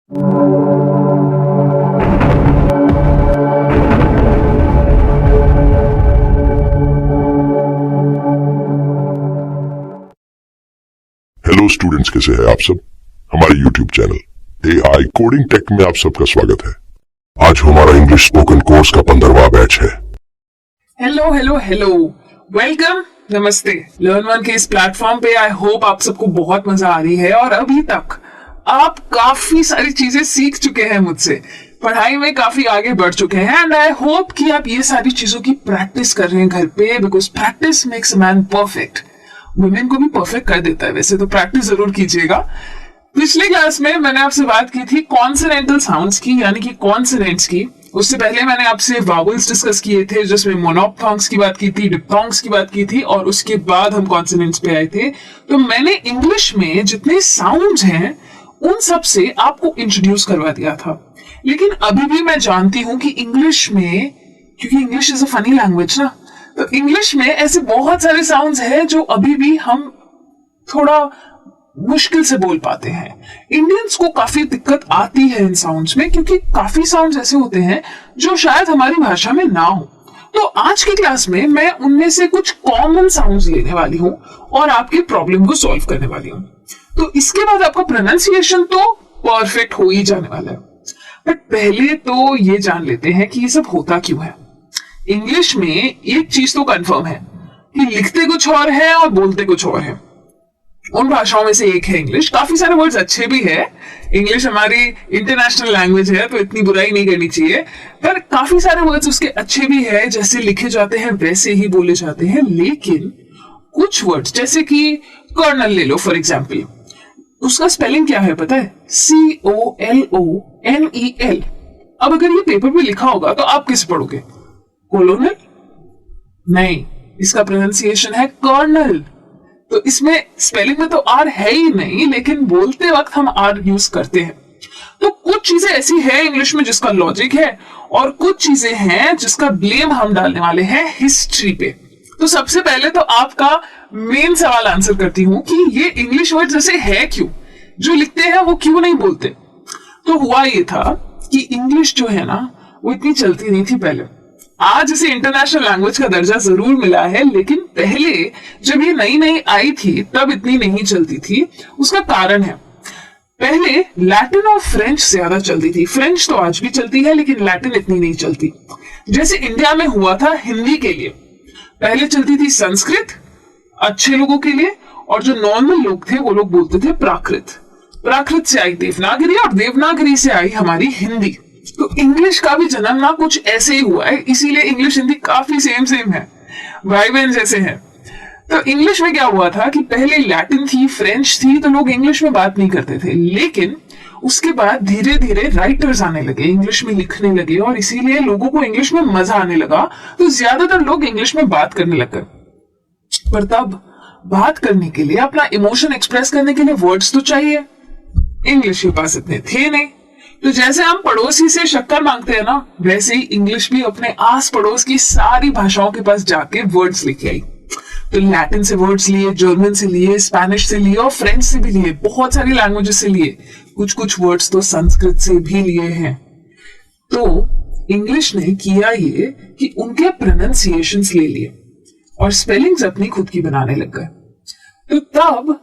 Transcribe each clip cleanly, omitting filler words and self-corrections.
Hello students, कैसे हैं आप सब। हमारे YouTube channel AI coding tech में आप सबका स्वागत है। आज हमारा इंग्लिश स्पोकन कोर्स का 15वां बैच है। हेलो हेलो हेलो, वेलकम, नमस्ते। लर्न वन के इस प्लेटफॉर्म पे आई होप आप सबको बहुत मजा आ रही है और अभी तक आप काफी सारी चीजें सीख चुके हैं मुझसे, पढ़ाई में काफी आगे बढ़ चुके हैं एंड आई होप कि आप ये सारी चीजों की प्रैक्टिस कर रहे हैं घर पे, because practice makes a man perfect. Women को भी परफेक्ट कर देता है वैसे, तो प्रैक्टिस जरूर कीजिएगा। पिछले क्लास में मैंने आपसे बात की थी कॉन्सोनेंटल साउंड्स की, यानी कि कॉन्सोनेंट्स की। उससे पहले मैंने आपसे वावल्स डिस्कस किए थे, जिसमें मोनोप्थॉन्ग्स की बात की थी, डिप्थॉन्ग्स की बात की थी, और उसके बाद हम कॉन्सोनेंट्स पे आए थे। तो मैंने इंग्लिश में जितने साउंड्स हैं उन सब से आपको इंट्रोड्यूस करवा दिया था। लेकिन अभी भी मैं जानती हूं कि इंग्लिश में, क्योंकि English is a funny language ना, तो इंग्लिश में ऐसे बहुत सारे साउंड्स हैं जो अभी भी हम थोड़ा मुश्किल से बोल पाते हैं। इंडियंस को काफी दिक्कत आती है इन साउंड्स में, क्योंकि काफी साउंड्स ऐसे होते हैं जो शायद हमारी भाषा में ना हो। तो आज की क्लास में मैं उनमें से कुछ कॉमन साउंड्स लेने वाली हूं और आपकी प्रॉब्लम को सॉल्व करने वाली हूं। तो इसके बाद आपका प्रोनाउंसिएशन तो परफेक्ट हो ही जाने वाला है। बट पहले तो ये जान लेते हैं कि ये सब होता क्यों है। इंग्लिश में एक चीज तो कंफर्म है कि लिखते कुछ और है और बोलते कुछ और है। उन भाषाओं में से एक है इंग्लिश। काफी सारे वर्ड्स अच्छे भी है, इंग्लिश हमारी इंटरनेशनल लैंग्वेज है तो इतनी बुराई नहीं करनी चाहिए, पर काफी सारे वर्ड्स उसके अच्छे भी है, जैसे लिखे जाते हैं वैसे ही बोले जाते हैं। लेकिन कुछ वर्ड्स जैसे कि कर्नल ले लो फॉर एग्जाम्पल, उसका स्पेलिंग क्या है पता है? COLONEL। अब अगर ये पेपर पे लिखा होगा तो आप किसे पढ़ोगे? कोलोनल? नहीं, इसका प्रोनाउंसिएशन है कर्नल। तो इसमें स्पेलिंग में तो आर है ही नहीं, लेकिन बोलते वक्त हम आर यूज करते हैं। तो कुछ चीजें ऐसी है इंग्लिश में जिसका लॉजिक है, और कुछ चीजें हैं जिसका ब्लेम हम डालने वाले हैं हिस्ट्री पे। तो सबसे पहले तो आपका मेन सवाल आंसर करती हूं कि ये इंग्लिश वर्ड जैसे है क्यों, जो लिखते हैं वो क्यों नहीं बोलते। तो हुआ ये था कि इंग्लिश जो है ना वो इतनी चलती नहीं थी पहले। आज इसे इंटरनेशनल लैंग्वेज का दर्जा जरूर मिला है, लेकिन पहले जब ये नई नई आई थी तब इतनी नहीं चलती थी। उसका कारण है, पहले लैटिन और फ्रेंच ज्यादा चलती थी। फ्रेंच तो आज भी चलती है, लेकिन लैटिन इतनी नहीं चलती। जैसे इंडिया में हुआ था हिंदी के लिए, पहले चलती थी संस्कृत अच्छे लोगों के लिए, और जो नॉर्मल लोग थे वो लोग बोलते थे प्राकृत। प्राकृत से आई देवनागरी, और देवनागरी से आई हमारी हिंदी। तो इंग्लिश का भी जन्म ना कुछ ऐसे ही हुआ है, इसीलिए इंग्लिश हिंदी काफी सेम है, भाई बहन जैसे हैं। तो इंग्लिश में क्या हुआ था कि पहले लैटिन थी, फ्रेंच थी, तो लोग इंग्लिश में बात नहीं करते थे। लेकिन उसके बाद धीरे धीरे राइटर्स आने लगे, इंग्लिश में लिखने लगे, और इसीलिए लोगों को इंग्लिश में मजा आने लगा, तो ज्यादातर लोग इंग्लिश में बात करने लग गए। पर तब बात करने के लिए, अपना इमोशन एक्सप्रेस करने के लिए वर्ड्स तो चाहिए। इंग्लिश के पास इतने थे नहीं। तो जैसे हम पड़ोसी से शक्कर मांगते हैं ना, वैसे ही इंग्लिश भी अपने आस पड़ोस की सारी भाषाओं के पास जाके वर्ड्स लेके आई। तो लैटिन से वर्ड्स लिए, जर्मन से लिए, स्पेनिश से लिए, और फ्रेंच से भी लिए, बहुत सारी लैंग्वेजेस से लिए। कुछ कुछ वर्ड्स तो संस्कृत से भी लिए हैं। तो इंग्लिश ने किया ये कि उनके प्रोनाउंसिएशंस ले लिए और स्पेलिंग्स अपनी खुद की बनाने लग गए। तो तब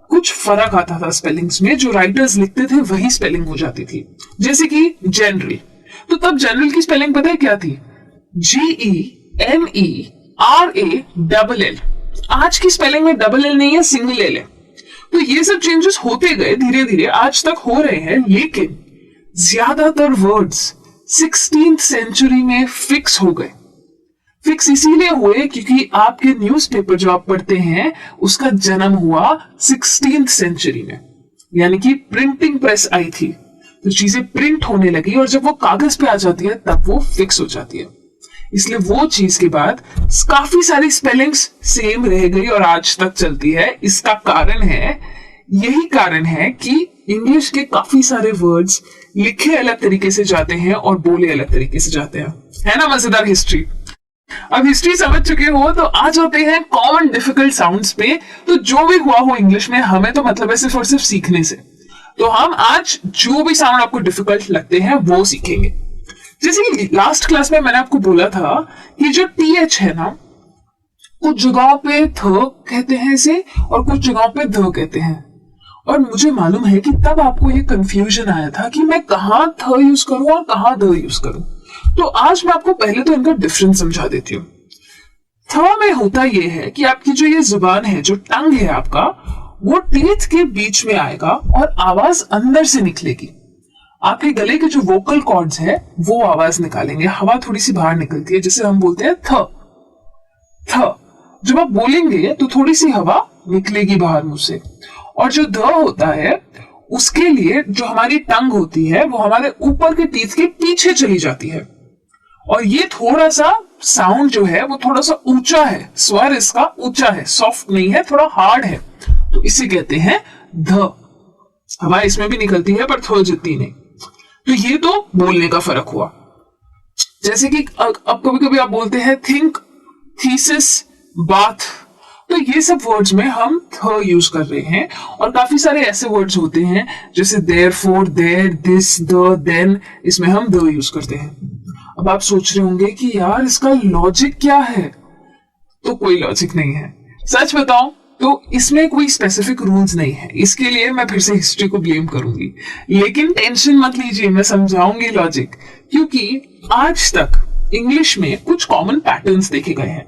कुछ फर्क आता था स्पेलिंग्स में, जो राइटर्स लिखते थे वही स्पेलिंग हो जाती थी। जैसे कि जनरल, तो तब जनरल की स्पेलिंग पता है क्या थी? GENERALL। आज की स्पेलिंग में डबल एल नहीं है, सिंगल एल है। तो ये सब चेंजेस होते गए धीरे धीरे, आज तक हो रहे हैं। लेकिन ज्यादातर वर्ड्स 16th सेंचुरी में फिक्स हो गए। फिक्स इसीलिए हुए क्योंकि आपके न्यूज़पेपर जो आप पढ़ते हैं उसका जन्म हुआ 16th सेंचुरी में, यानी कि प्रिंटिंग प्रेस आई थी, तो चीजें प्रिंट होने लगी, और जब वो कागज पे आ जाती है तब वो फिक्स हो जाती है। इसलिए वो चीज के बाद काफी सारी स्पेलिंग्स सेम रह गई और आज तक चलती है। इसका कारण है, यही कारण है कि इंग्लिश के काफी सारे वर्ड्स लिखे अलग तरीके से जाते हैं और बोले अलग तरीके से जाते हैं। है ना मजेदार हिस्ट्री। अब हिस्ट्री समझ चुके हो तो आ जाते हैं कॉमन डिफिकल्ट साउंड्स पे। तो जो भी हुआ हो इंग्लिश में, हमें तो मतलब है सिर्फ और सिर्फ सीखने से। तो हम आज जो भी साउंड आपको डिफिकल्ट लगते हैं वो सीखेंगे। जैसे कि लास्ट क्लास में मैंने आपको बोला था कि जो टीएच है ना, कुछ जगहों पे थ कहते हैं इसे और कुछ जगहों पे ध कहते हैं। और मुझे मालूम है कि तब आपको ये कंफ्यूजन आया था कि मैं कहाँ थ यूज करूं और कहाँ ध यूज करूं। तो आज मैं आपको पहले तो इनका डिफरेंस समझा देती हूँ। थ में होता यह है कि आपकी जो ये जुबान है, जो टंग है आपका, वो टीथ के बीच में आएगा और आवाज अंदर से निकलेगी। आपके गले के जो वोकल कॉर्ड्स है वो आवाज निकालेंगे, हवा थोड़ी सी बाहर निकलती है जिसे हम बोलते हैं थ। थ जब आप बोलेंगे तो थोड़ी सी हवा निकलेगी बाहर मुंह से। और जो ध होता है उसके लिए जो हमारी टंग होती है वो हमारे ऊपर के टीथ के पीछे चली जाती है और ये थोड़ा सा साउंड जो है वो थोड़ा सा ऊंचा है, स्वर इसका ऊंचा है, सॉफ्ट नहीं है, थोड़ा हार्ड है, तो इसे कहते हैं ध। हवा इसमें भी निकलती है पर थ जितनी नहीं। तो ये तो बोलने का फर्क हुआ। जैसे कि अब कभी कभी आप बोलते हैं थिंक, थीसिस, बाथ, तो ये सब वर्ड्स में हम थ यूज कर रहे हैं। और काफी सारे ऐसे वर्ड्स होते हैं जैसे therefore, there, this, the, then, इसमें हम द यूज करते हैं। अब आप सोच रहे होंगे कि यार इसका लॉजिक क्या है, तो कोई लॉजिक नहीं है। सच बताऊं तो इसमें कोई स्पेसिफिक रूल्स नहीं है, इसके लिए मैं फिर से हिस्ट्री को ब्लेम करूंगी। लेकिन टेंशन मत लीजिए, मैं समझाऊंगी लॉजिक, क्योंकि आज तक इंग्लिश में कुछ कॉमन पैटर्न्स देखे गए हैं।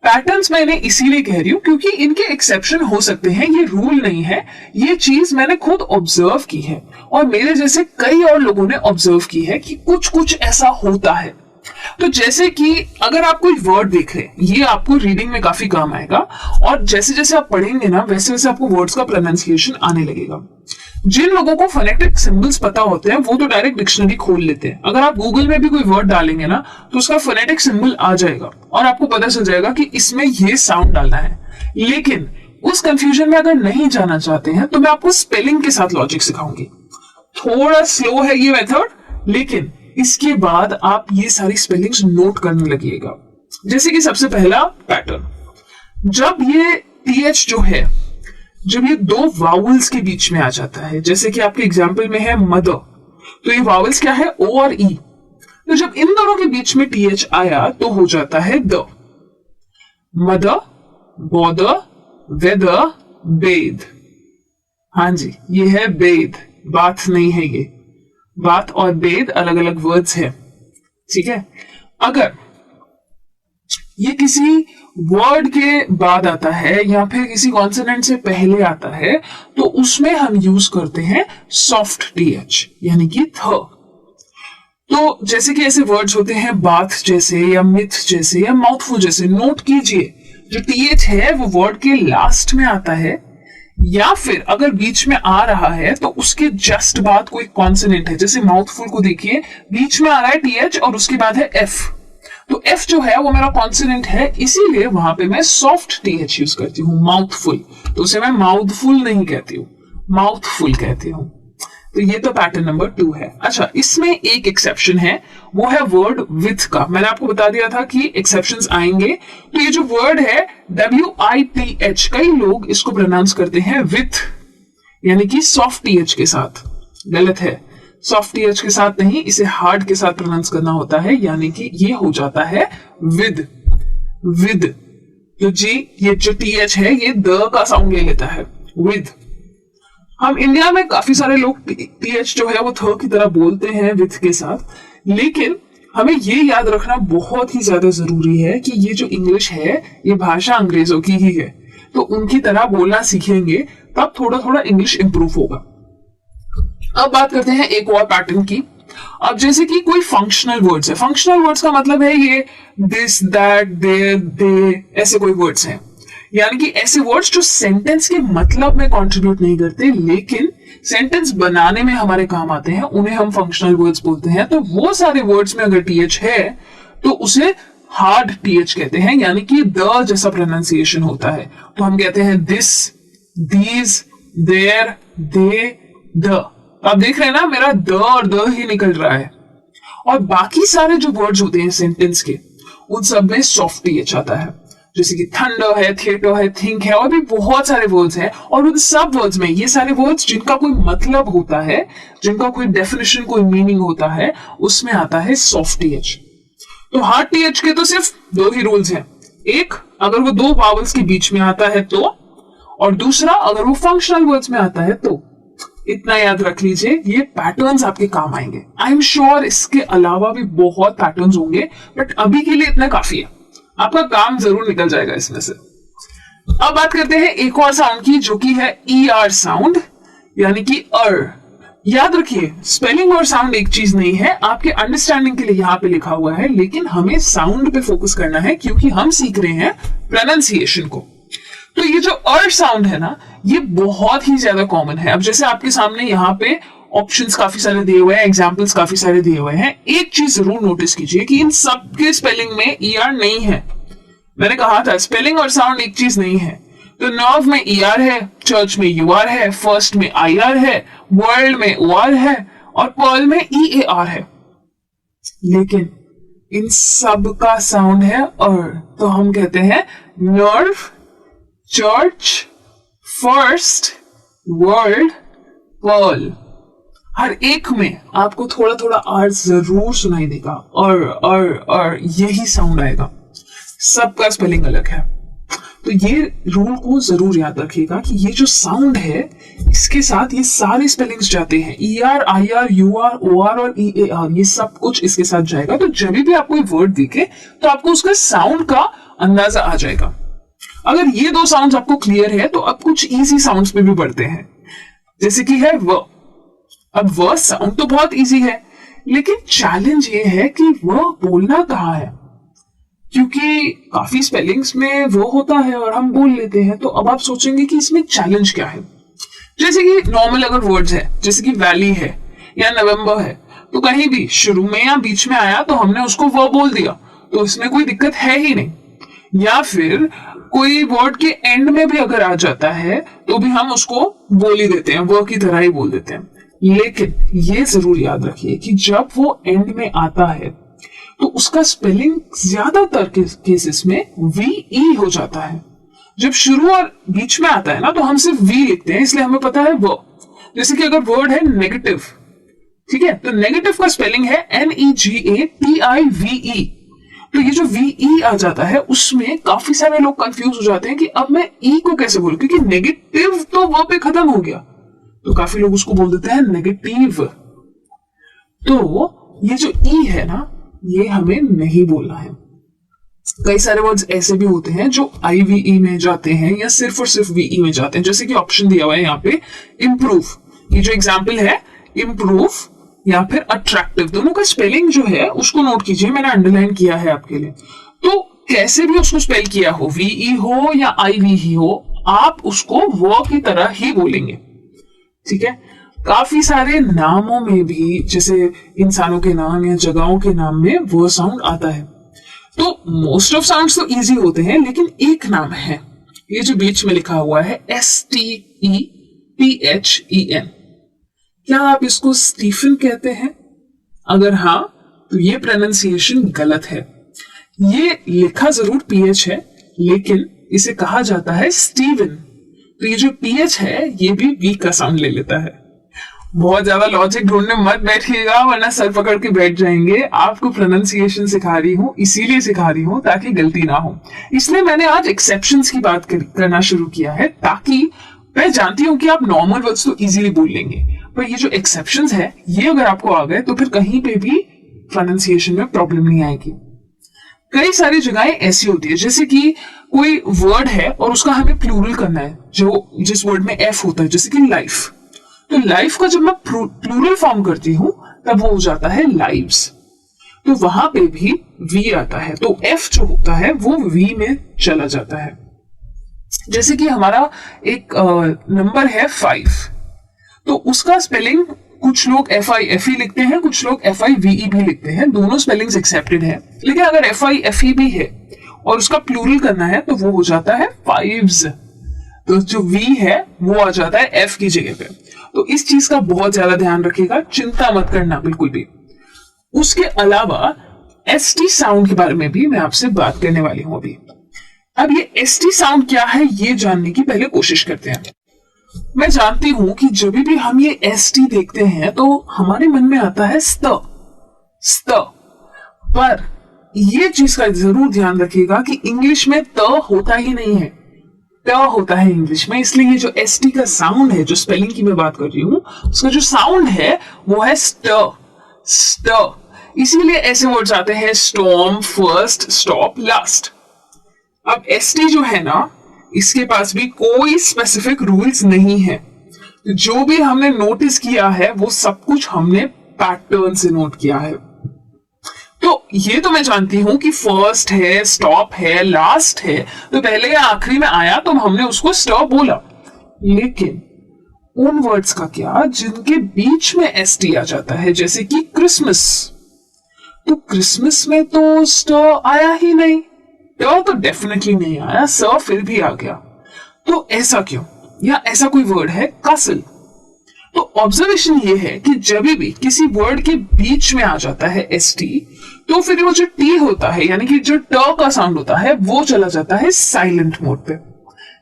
पैटर्न्स मैंने इसीलिए कह रही हूं क्योंकि इनके एक्सेप्शन हो सकते हैं, ये रूल नहीं है। ये चीज मैंने खुद ऑब्जर्व की है और मेरे जैसे कई और लोगों ने ऑब्जर्व की है कि कुछ कुछ ऐसा होता है। तो जैसे कि अगर आप कोई वर्ड देख रहे हैं, ये आपको रीडिंग में काफी काम आएगा और जैसे जैसे आप पढ़ेंगे ना वैसे वैसे आपको वर्ड्स का प्रोनाउंसिएशन आने लगेगा। जिन लोगों को फोनेटिक सिंबल्स पता होते हैं वो तो डायरेक्ट डिक्शनरी खोल लेते हैं। अगर आप गूगल में भी कोई वर्ड डालेंगे ना तो उसका फोनेटिक सिंबल आ जाएगा और आपको पता चल जाएगा कि इसमें ये साउंड डालना है। लेकिन उस कंफ्यूजन में अगर नहीं जाना चाहते हैं तो मैं आपको स्पेलिंग के साथ लॉजिक सिखाऊंगी। थोड़ा स्लो है ये मेथड, लेकिन इसके बाद आप ये सारी स्पेलिंग्स नोट करने लगिएगा। जैसे कि सबसे पहला पैटर्न, जब ये टीएच जो है, जब ये दो वावल्स के बीच में आ जाता है, जैसे कि आपके एग्जाम्पल में है मदर, तो ये वावल्स क्या है, ओ और ई। तो जब इन दोनों के बीच में टीएच आया तो हो जाता है द। मदर, बॉदर, वेदर, बेद। हाँ जी, ये है बेद, बात नहीं है ये। बात और बेद अलग अलग वर्ड्स है, ठीक है। अगर ये किसी वर्ड के बाद आता है या फिर किसी कॉन्सोनेंट से पहले आता है तो उसमें हम यूज करते हैं सॉफ्ट टीएच, यानी कि थ। तो जैसे कि ऐसे वर्ड्स होते हैं बाथ जैसे या मिथ जैसे या माउथफुल जैसे। नोट कीजिए, जो टीएच है वो वर्ड के लास्ट में आता है या फिर अगर बीच में आ रहा है तो उसके जस्ट बाद कोई कॉन्सोनेंट है। जैसे माउथफुल को देखिए, बीच में आ रहा है टीएच और उसके बाद है एफ, तो एफ जो है वो मेरा कॉन्सोनेंट है, इसीलिए वहां पे मैं सॉफ्ट टीएच यूज करती हूँ, माउथफुल। तो उसे मैं माउथफुल नहीं कहती हूँ, माउथफुल कहती हूँ। तो ये तो पैटर्न नंबर 2 है। अच्छा, इसमें एक एक्सेप्शन है, वो है वर्ड विथ का। मैंने आपको बता दिया था कि एक्सेप्शंस आएंगे। तो ये जो वर्ड है WITH, कई लोग इसको प्रोनाउंस करते हैं विथ, यानी कि सॉफ्ट टीएच के साथ। गलत है, सॉफ्ट टीएच के साथ नहीं, इसे हार्ड के साथ प्रोनाउंस करना होता है, यानी कि ये हो जाता है विद। विद, तो जी ये जो टीएच है ये द का साउंड ले लेता है, विद। हम इंडिया में काफी सारे लोग टीएच जो है वो थ की तरह बोलते हैं विथ के साथ, लेकिन हमें ये याद रखना बहुत ही ज्यादा जरूरी है कि ये जो इंग्लिश है ये भाषा अंग्रेजों की ही है। तो उनकी तरह बोलना सीखेंगे तब थोड़ा थोड़ा इंग्लिश इंप्रूव होगा। अब बात करते हैं एक और पैटर्न की। अब जैसे कि कोई फंक्शनल वर्ड्स है, फंक्शनल वर्ड्स का मतलब है ये दिस, दैट, देयर, दे, ऐसे कोई वर्ड्स हैं, यानी कि ऐसे वर्ड्स जो सेंटेंस के मतलब में कंट्रीब्यूट नहीं करते लेकिन सेंटेंस बनाने में हमारे काम आते हैं, उन्हें हम फंक्शनल वर्ड्स बोलते हैं। तो वो सारे वर्ड्स में अगर टीएच है तो उसे हार्ड टीएच कहते हैं, यानी कि द जैसा प्रोनाउंसिएशन होता है। तो हम कहते हैं this, these, there, they, the. आप देख रहे हैं ना, मेरा द और द ही निकल रहा है। और बाकी सारे जो वर्ड्स होते हैं सेंटेंस के, उन सब में सॉफ्ट टीएच आता है। जैसे कि थंडर है, थिएटर है, थिंक है, और भी बहुत सारे वर्ड्स हैं। और उन सब वर्ड्स में ये सारे वर्ड्स जिनका कोई मतलब होता है, जिनका कोई डेफिनेशन, कोई मीनिंग होता है, उसमें आता है सॉफ्ट टीएच। तो हार्ड टीएच के तो सिर्फ दो ही रूल्स हैं। एक, अगर वो दो वावल्स के बीच में आता है तो, और दूसरा, अगर वो फंक्शनल वर्ड्स में आता है तो। इतना याद रख लीजिए, ये पैटर्न्स आपके काम आएंगे। आई एम श्योर इसके अलावा भी बहुत पैटर्न्स होंगे, बट अभी के लिए इतना काफी है, आपका काम जरूर निकल जाएगा इसमें से। अब बात करते हैं एक और साउंड की, जो कि है ER साउंड, यानी कि याद रखिए, स्पेलिंग और साउंड एक चीज नहीं है, आपके अंडरस्टैंडिंग के लिए यहाँ पे लिखा हुआ है, लेकिन हमें साउंड पे फोकस करना है क्योंकि हम सीख रहे हैं प्रोनाउंसिएशन को। तो ये जो साउंड है ना, ये बहुत ही ज्यादा कॉमन है। अब जैसे आपके सामने यहाँ पे ऑप्शंस काफी सारे दिए हुए हैं, एग्जांपल्स काफी सारे दिए हुए हैं। एक चीज जरूर नोटिस कीजिए कि इन सबके स्पेलिंग में ER नहीं है। मैंने कहा था स्पेलिंग और साउंड एक चीज नहीं है। तो नर्व में ER है, चर्च में UR है, फर्स्ट में IR है, वर्ल्ड में OR है, और पर्ल में EAR है। लेकिन इन सब का साउंड है तो हम कहते हैं nerve, church, first, world, pearl. हर एक में आपको थोड़ा थोड़ा R जरूर सुनाई देगा, और यही साउंड आएगा। सबका स्पेलिंग अलग है। तो ये रूल को जरूर याद रखिएगा कि ये जो साउंड है, इसके साथ ये सारे स्पेलिंग्स जाते हैं। ER, IR, UR, OR और EAR, ये सब कुछ इसके साथ जाएगा। तो जब भी आपको ये वर्ड दिखे तो आपको उसका साउंड का अंदाजा आ जाएगा। अगर ये दो साउंड्स आपको क्लियर है, तो अब कुछ इजी साउंड्स पे भी बढ़ते हैं, जैसे कि है व। अब व साउंड तो बहुत इजी है, लेकिन चैलेंज ये है कि वह बोलना कहाँ है, क्योंकि काफी स्पेलिंग्स में वो होता है और हम बोल लेते हैं। तो अब आप सोचेंगे कि इसमें चैलेंज क्या है। जैसे कि नॉर्मल अगर वर्ड्स है, जैसे कि वैली है या नवंबर है, तो कहीं भी शुरू में या बीच में आया तो हमने उसको वो बोल दिया, तो इसमें कोई दिक्कत है ही नहीं। या फिर कोई वर्ड के एंड में भी अगर आ जाता है तो भी हम उसको बोल ही देते हैं, वो की तरह ही बोल देते हैं। लेकिन ये जरूर याद रखिए कि जब वो एंड में आता है तो उसका स्पेलिंग ज्यादातर केसेस में VE हो जाता है। जब शुरू और बीच में आता है ना, तो हम सिर्फ V लिखते हैं, इसलिए हमें पता है वो। जैसे कि अगर वर्ड है नेगेटिव, ठीक है, तो नेगेटिव का स्पेलिंग है NEGATIVE। तो ये जो VE आ जाता है, उसमें काफी सारे लोग कंफ्यूज हो जाते हैं कि अब मैं E को कैसे बोलूं, क्योंकि नेगेटिव तो वो पे खत्म हो गया, तो काफी लोग उसको बोल देते हैं नेगेटिव। तो ये जो E है ना, ये हमें नहीं बोलना है। कई सारे वर्ड्स ऐसे भी होते हैं जो IVE में जाते हैं या सिर्फ और सिर्फ VE में जाते हैं, जैसे कि ऑप्शन दिया हुआ है यहाँ पे इम्प्रूव। ये जो एग्जाम्पल है इम्प्रूव या फिर अट्रैक्टिव, दोनों का स्पेलिंग जो है उसको नोट कीजिए, मैंने अंडरलाइन किया है आपके लिए। तो कैसे भी उसको स्पेल किया हो, VE हो या IVE हो, आप उसको वो की तरह ही बोलेंगे, ठीक है। काफी सारे नामों में भी, जैसे इंसानों के नाम या जगहों के नाम में वो साउंड आता है। तो मोस्ट ऑफ साउंड्स तो इजी होते हैं, लेकिन एक नाम है, ये जो बीच में लिखा हुआ है STEPHEN। क्या आप इसको स्टीफन कहते हैं? अगर हाँ, तो ये प्रोनाउंसिएशन गलत है। ये लिखा जरूर PH है, लेकिन इसे कहा जाता है स्टीवन। तो ये जो PH है, ये भी V का साउंड ले लेता है। बहुत ज्यादा लॉजिक ढूंढने मत बैठिएगा, वरना सर पकड़ के बैठ जाएंगे। आपको प्रोनाउंसिएशन सिखा रही हूँ, इसीलिए सिखा रही हूँ ताकि गलती ना हो। इसलिए मैंने आज एक्सेप्शंस की बात करना शुरू किया है, ताकि मैं जानती हूँ कि आप नॉर्मल वर्ड्स तो इजीली बोल लेंगे, पर ये जो एक्सेप्शंस है, ये अगर आपको आ गए तो फिर कहीं पे भी प्रोनाउंसिएशन में प्रॉब्लम नहीं आएगी। कई सारी जगहें ऐसी होती है, जैसे कि कोई वर्ड है और उसका हमें प्लूरल करना है, जो जिस वर्ड में F होता है, जैसे कि लाइफ। तो लाइफ का जब मैं प्लूरल फॉर्म करती हूं, तब वो हो जाता है लाइव्स। तो वहां पे भी V आता है, तो F जो होता है वो V में चला जाता है। जैसे कि हमारा एक नंबर है 5, तो उसका स्पेलिंग कुछ लोग FIFE लिखते हैं, कुछ लोग FIVE भी लिखते हैं, दोनों स्पेलिंग्स एक्सेप्टेड है। लेकिन अगर FIFE भी है और उसका प्लूरल करना है, तो वो हो जाता है फाइव्स। तो जो V है वो आ जाता है F की जगह पे। तो इस चीज का बहुत ज्यादा ध्यान रखिएगा, चिंता मत करना बिल्कुल भी। उसके अलावा ST साउंड के बारे में भी मैं आपसे बात करने वाली हूं अभी। अब ये एसटी साउंड क्या है ये जानने की पहले कोशिश करते हैं। मैं जानती हूं कि जब भी हम ये एसटी देखते हैं तो हमारे मन में आता है स्त स्त, पर ये चीज का जरूर ध्यान रखिएगा कि इंग्लिश में त होता ही नहीं है, ट होता है इंग्लिश में। इसलिए ये जो एसटी का साउंड है, जो स्पेलिंग की मैं बात कर रही हूं, उसका जो साउंड है वो है स्ट स्ट। इसीलिए ऐसे वर्ड्स आते हैं स्टॉर्म, फर्स्ट, स्टॉप, लास्ट। अब एसटी जो है ना, इसके पास भी कोई स्पेसिफिक रूल्स नहीं है। जो भी हमने नोटिस किया है वो सब कुछ हमने पैटर्न से नोट किया है। तो ये तो मैं जानती हूं कि फर्स्ट है, स्टॉप है, लास्ट है, तो पहले या आखिरी में आया तो हमने उसको स्टॉप बोला। लेकिन उन वर्ड्स का क्या जिनके बीच में एसटी आ जाता है, जैसे कि क्रिसमस। तो क्रिसमस में तो स्ट आया ही नहीं, तो डेफिनेटली नहीं आया, स फिर भी आ गया। तो ऐसा क्यों? या ऐसा कोई वर्ड है कासल। तो ऑब्जर्वेशन ये है कि जब भी किसी वर्ड के बीच में आ जाता है एसटी, तो फिर वो जो टी होता है, यानी कि जो ट का साउंड होता है, वो चला जाता है साइलेंट मोड पे।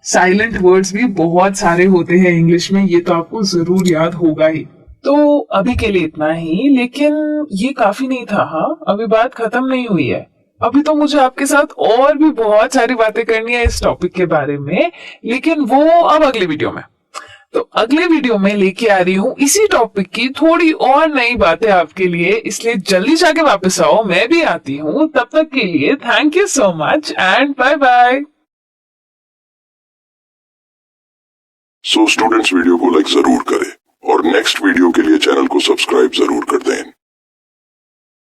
साइलेंट वर्ड्स भी बहुत सारे होते हैं इंग्लिश में, ये तो आपको जरूर याद होगा ही। तो अभी के लिए इतना ही, लेकिन ये काफी नहीं था। हाँ, अभी बात खत्म नहीं हुई है। अभी तो मुझे आपके साथ और भी बहुत सारी बातें करनी है इस टॉपिक के बारे में, लेकिन वो अब अगले वीडियो में। तो अगले वीडियो में लेके आ रही हूँ इसी टॉपिक की थोड़ी और नई बातें आपके लिए, इसलिए जल्दी जाके वापस आओ, मैं भी आती हूँ। तब तक के लिए thank you so much and bye bye. So students, video को लाइक जरूर करें और नेक्स्ट वीडियो के लिए चैनल को सब्सक्राइब जरूर कर दें।